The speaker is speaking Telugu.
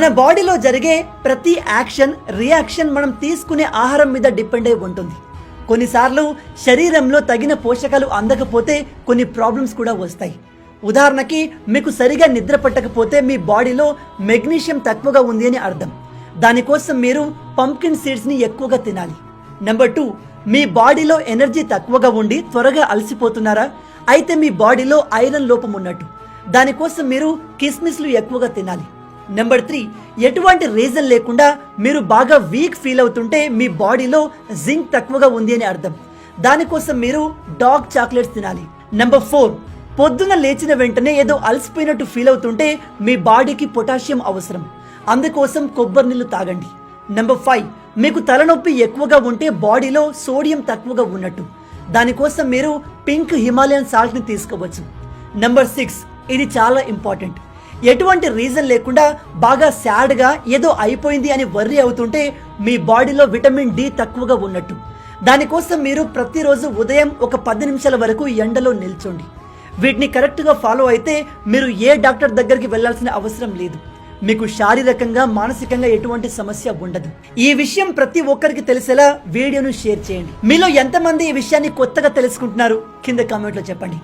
మన బాడీలో జరిగే ప్రతి యాక్షన్ రియాక్షన్ మనం తీసుకునే ఆహారం మీద డిపెండ్ అయి ఉంటుంది. కొన్నిసార్లు శరీరంలో తగిన పోషకాలు అందకపోతే కొన్ని ప్రాబ్లమ్స్ కూడా వస్తాయి. ఉదాహరణకి మీకు సరిగా నిద్ర పట్టకపోతే మీ బాడీలో మెగ్నీషియం తక్కువగా ఉంది అని అర్థం. దానికోసం మీరు పంప్కిన్ సీడ్స్ని ఎక్కువగా తినాలి. నెంబర్ 2, మీ బాడీలో ఎనర్జీ తక్కువగా ఉండి త్వరగా అలసిపోతున్నారా? అయితే మీ బాడీలో ఐరన్ లోపం ఉన్నట్టు. దానికోసం మీరు కిస్మిస్లు ఎక్కువగా తినాలి. నెంబర్ 3, ఎటువంటి రీజన్ లేకుండా మీరు బాగా వీక్ ఫీల్ అవుతుంటే మీ బాడీలో జింక్ తక్కువగా ఉంది అని అర్థం. దానికోసం మీరు డార్క్ చాక్లెట్స్ తినాలి. నెంబర్ 4, పొద్దున లేచిన వెంటనే ఏదో అలసిపోయినట్టు ఫీల్ అవుతుంటే మీ బాడీకి పొటాషియం అవసరం. అందుకోసం కొబ్బరి నీళ్లు తాగండి. నెంబర్ 5, మీకు తలనొప్పి ఎక్కువగా ఉంటే బాడీలో సోడియం తక్కువగా ఉన్నట్టు. దానికోసం మీరు పింక్ హిమాలయన్ సాల్ట్ ని తీసుకోవచ్చు. నెంబర్ 6, ఇది చాలా ఇంపార్టెంట్. ఎటువంటి రీజన్ లేకుండా బాగా సాడ్గా ఏదో అయిపోయింది అని వర్రీ అవుతుంటే మీ బాడీలో విటమిన్ డి తక్కువగా ఉన్నట్టు. దానికోసం మీరు ప్రతిరోజు ఉదయం ఒక 10 నిమిషాల వరకు ఎండలో నిల్చోండి. వీటిని కరెక్ట్గా ఫాలో అయితే మీరు ఏ డాక్టర్ దగ్గరికి వెళ్లాల్సిన అవసరం లేదు. మీకు శారీరకంగా మానసికంగా ఎటువంటి సమస్య ఉండదు. ఈ విషయం ప్రతి ఒక్కరికి తెలిసేలా వీడియోను షేర్ చేయండి. మీలో ఎంతమంది ఈ విషయాన్ని కొత్తగా తెలుసుకుంటున్నారు కింద కామెంట్లో చెప్పండి.